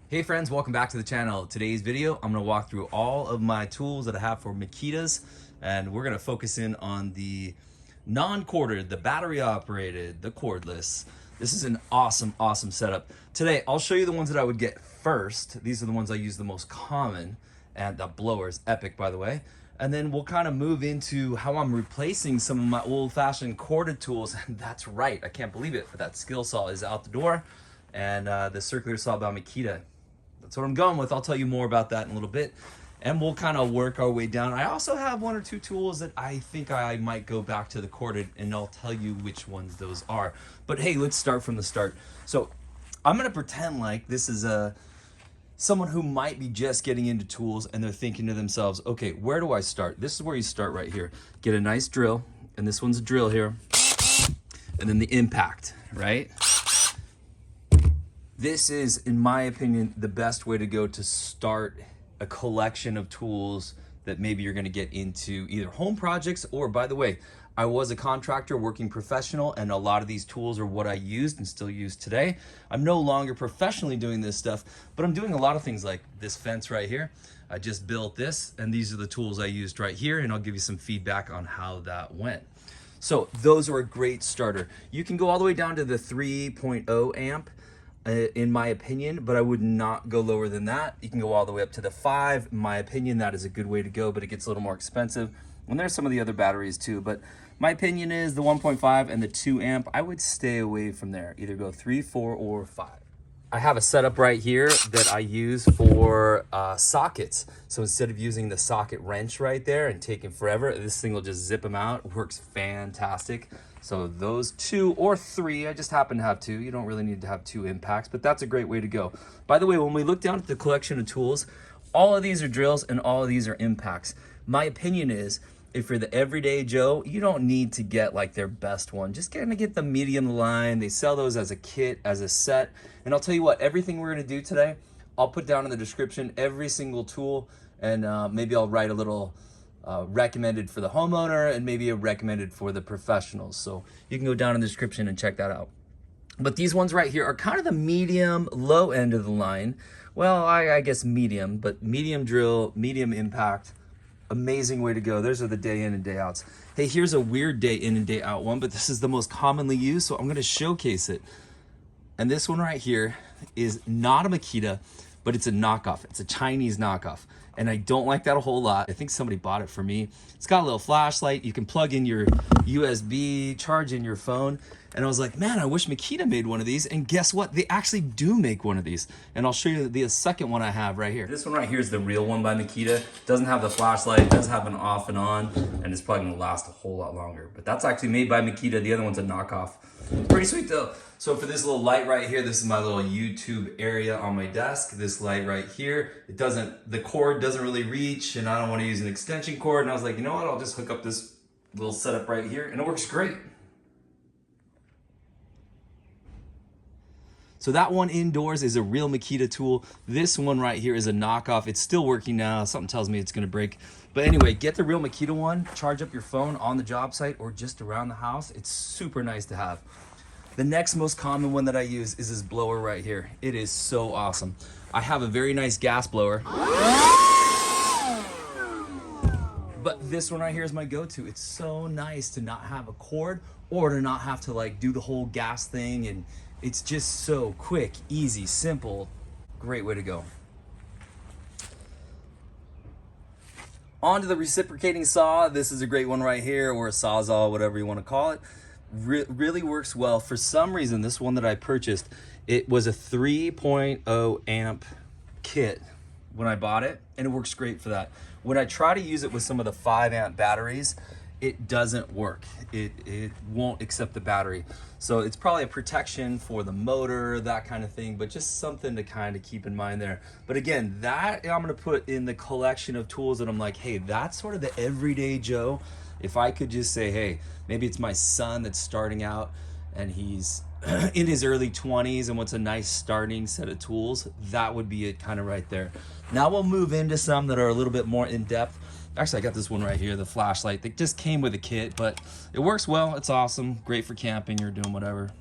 Hey friends, welcome back to the channel. Today's video, I'm gonna walk through all of my tools that I have for Makitas, and we're gonna focus in on the non-corded, the battery operated, the cordless. This is an awesome setup. Today, I'll show you the ones that I would get first. These are the ones I use the most common, and the blower is epic, by the way. And then we'll kind of move into how I'm replacing some of my old-fashioned corded tools. And that's right, I can't believe it, but that skill saw is out the door, and the circular saw by Makita. That's what I'm going with. I'll tell you more about that in a little bit. And we'll kind of work our way down. I also have one or two tools that I think I might go back to the corded, and I'll tell you which ones those are. But hey, let's start from the start. So I'm gonna pretend like this is someone who might be just getting into tools, and they're thinking to themselves, okay, where do I start? This is where you start right here. Get a nice drill, and this one's a drill here. And then the impact, right? This is, in my opinion, the best way to go to start a collection of tools that maybe you're gonna get into either home projects or, by the way, I was a contractor working professional, and a lot of these tools are what I used and still use today. I'm no longer professionally doing this stuff, but I'm doing a lot of things like this fence right here. I just built this, and these are the tools I used right here, and I'll give you some feedback on how that went. So those are a great starter. You can go all the way down to the 3.0 amp. In my opinion, but I would not go lower than that. You can go all the way up to the 5. In my opinion, that is a good way to go, but it gets a little more expensive. And there's some of the other batteries too, but my opinion is the 1.5 and the 2 amp, I would stay away from there. Either go 3, 4, or 5. I have a setup right here that I use for sockets. So instead of using the socket wrench right there and taking forever, this thing will just zip them out. It works fantastic. So those 2 or 3, I just happen to have 2. You don't really need to have 2 impacts, but that's a great way to go. By the way, when we look down at the collection of tools, all of these are drills and all of these are impacts. My opinion is, if you're the everyday Joe, you don't need to get like their best one. Just gonna get the medium line. They sell those as a kit, as a set. And I'll tell you what, everything we're gonna do today, I'll put down in the description every single tool, and maybe I'll write a little recommended for the homeowner and maybe a recommended for the professionals. So you can go down in the description and check that out. But these ones right here are kind of the medium, low end of the line. Well, I guess medium, but medium drill, medium impact. Amazing way to go. Those are the day in and day outs. Hey, here's a weird day in and day out one, but this is the most commonly used, so I'm gonna showcase it. And this one right here is not a Makita, but it's a knockoff. It's a Chinese knockoff. And I don't like that a whole lot. I think somebody bought it for me. It's got a little flashlight. You can plug in your USB, charge in your phone. And I was like, man, I wish Makita made one of these. And guess what? They actually do make one of these. And I'll show you the second one I have right here. This one right here is the real one by Makita. Doesn't have the flashlight, doesn't have an off and on, and it's probably gonna last a whole lot longer. But that's actually made by Makita. The other one's a knockoff. Pretty sweet though. So for this little light right here, this is my little YouTube area on my desk. This light right here, the cord doesn't really reach, and I don't want to use an extension cord. And I was like, you know what? I'll just hook up this little setup right here, and it works great. So that one indoors is a real Makita tool. This one right here is a knockoff. It's still working now. Something tells me it's gonna break. But anyway, get the real Makita one, charge up your phone on the job site or just around the house. It's super nice to have. The next most common one that I use is this blower right here. It is so awesome. I have a very nice gas blower. But this one right here is my go-to. It's so nice to not have a cord or to not have to like do the whole gas thing, and it's just so quick, easy, simple. Great way to go. On to the reciprocating saw. This is a great one right here, or a sawzall, whatever you want to call it. Really works well. For some reason, this one that I purchased, it was a 3.0 amp kit when I bought it, and it works great for that. When I try to use it with some of the 5 amp batteries, it doesn't work. It won't accept the battery. So it's probably a protection for the motor, that kind of thing, but just something to kind of keep in mind there. But again, that I'm gonna put in the collection of tools that I'm like, hey, that's sort of the everyday Joe. If I could just say, hey, maybe it's my son that's starting out and he's in his early 20s and wants a nice starting set of tools, that would be it kind of right there. Now we'll move into some that are a little bit more in depth. Actually, I got this one right here, the flashlight. That just came with a kit, but it works well. It's awesome. Great for camping or doing whatever.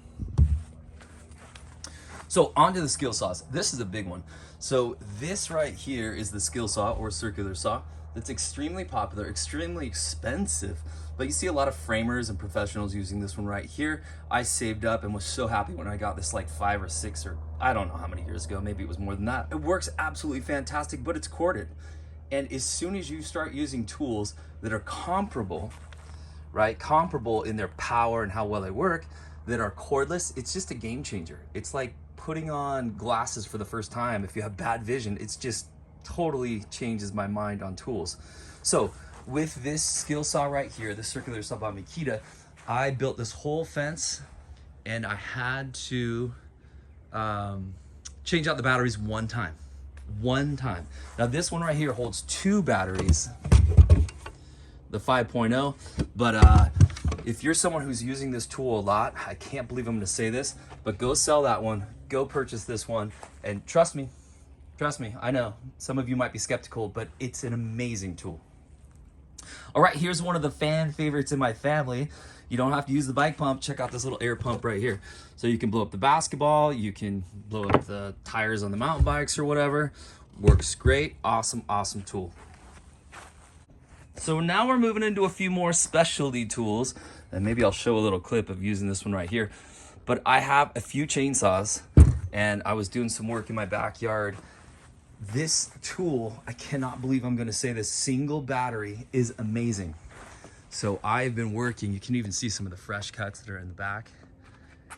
So onto the skill saws. This is a big one. So this right here is the skill saw or circular saw. That's extremely popular, extremely expensive, but you see a lot of framers and professionals using this one right here. I saved up and was so happy when I got this like 5 or 6 or I don't know how many years ago, maybe it was more than that. It works absolutely fantastic, but it's corded. And as soon as you start using tools that are comparable, right, comparable in their power and how well they work, that are cordless, it's just a game changer. It's like putting on glasses for the first time. If you have bad vision, it's just totally changes my mind on tools. So with this skill saw right here, the circular saw by Makita, I built this whole fence and I had to change out the batteries one time. Now this one right here holds 2 batteries, the 5.0, but if you're someone who's using this tool a lot, I can't believe I'm gonna say this, but go sell that one, go purchase this one, and trust me, I know some of you might be skeptical, but it's an amazing tool. All right, here's one of the fan favorites in my family. You don't have to use the bike pump. Check out this little air pump right here. So you can blow up the basketball, you can blow up the tires on the mountain bikes or whatever. Works great, awesome tool. So now we're moving into a few more specialty tools, and maybe I'll show a little clip of using this one right here. But I have a few chainsaws, and I was doing some work in my backyard. This tool, I cannot believe I'm gonna say this, single battery is amazing. So I've been working, you can even see some of the fresh cuts that are in the back,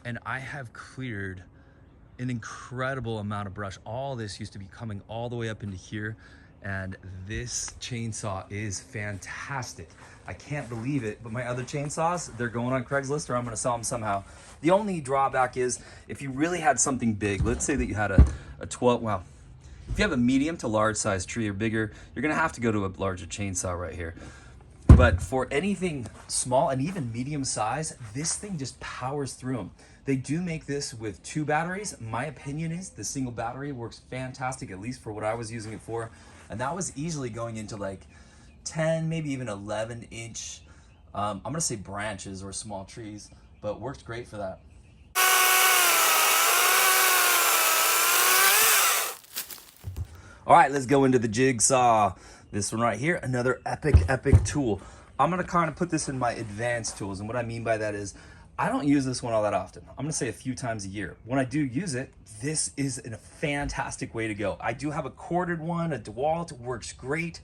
and I have cleared an incredible amount of brush. All this used to be coming all the way up into here, and this chainsaw is fantastic. I can't believe it, but my other chainsaws, they're going on Craigslist or I'm gonna sell them somehow. The only drawback is if you really had something big, let's say that you had a 12, well, if you have a medium to large size tree or bigger, you're gonna have to go to a larger chainsaw right here. But for anything small and even medium size, this thing just powers through them. They do make this with 2 batteries. My opinion is the single battery works fantastic, at least for what I was using it for. And that was easily going into like 10, maybe even 11 inch, I'm gonna say branches or small trees, but works great for that. All right, let's go into the jigsaw. This one right here, another epic tool. I'm gonna kind of put this in my advanced tools, and what I mean by that is I don't use this one all that often. I'm gonna say a few times a year. When I do use it, this is a fantastic way to go. I do have a corded one, a DeWalt, works great.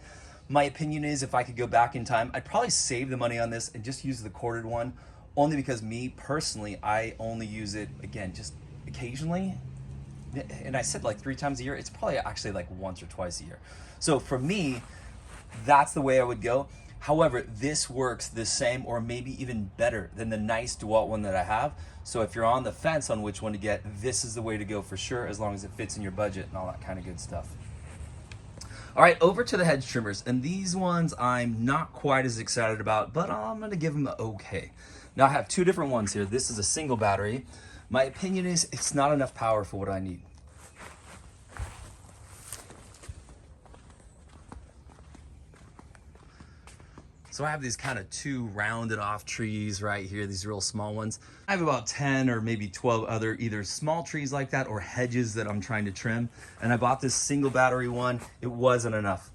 My opinion is if I could go back in time, I'd probably save the money on this and just use the corded one, only because me personally, I only use it, again, just occasionally. And I said like 3 times a year, it's probably actually like once or twice a year. So for me, that's the way I would go. However, this works the same or maybe even better than the nice DeWalt one that I have. So if you're on the fence on which one to get, this is the way to go for sure, as long as it fits in your budget and all that kind of good stuff. All right, over to the Hedge trimmers. And these ones I'm not quite as excited about, but I'm gonna give them okay. Now I have 2 different ones here. This is a single battery. My opinion is it's not enough power for what I need. So I have these kind of 2 rounded off trees right here, these real small ones. I have about 10 or maybe 12 other either small trees like that or hedges that I'm trying to trim. And I bought this single battery one. It wasn't enough.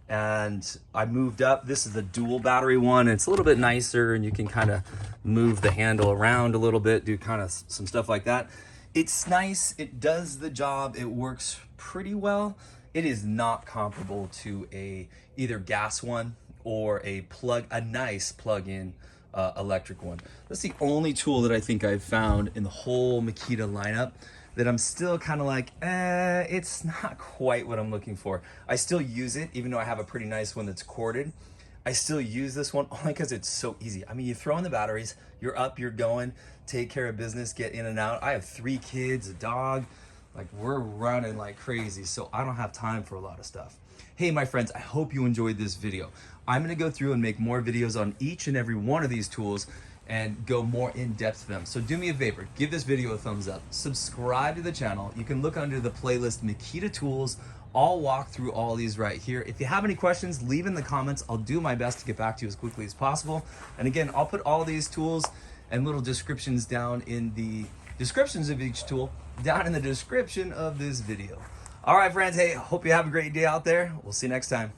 And I moved up. This is the dual battery one. It's a little bit nicer and you can kind of move the handle around a little bit, do kind of some stuff like that. It's nice. It does the job. It works pretty well. It is not comparable to a either gas one or a nice plug-in electric one. That's the only tool that I think I've found in the whole Makita lineup that I'm still kind of like, it's not quite what I'm looking for. I still use it, even though I have a pretty nice one that's corded. I still use this one only because it's so easy. I mean, you throw in the batteries, you're up, you're going, take care of business, get in and out. I have 3 kids, a dog, like we're running like crazy, so I don't have time for a lot of stuff. Hey, my friends, I hope you enjoyed this video. I'm gonna go through and make more videos on each and every one of these tools and go more in depth to them. So do me a favor, give this video a thumbs up, subscribe to the channel. You can look under the playlist Makita Tools. I'll walk through all these right here. If you have any questions, leave in the comments. I'll do my best to get back to you as quickly as possible. And again, I'll put all these tools and little descriptions down in the descriptions of each tool down in the description of this video. All right, friends. Hey, hope you have a great day out there. We'll see you next time.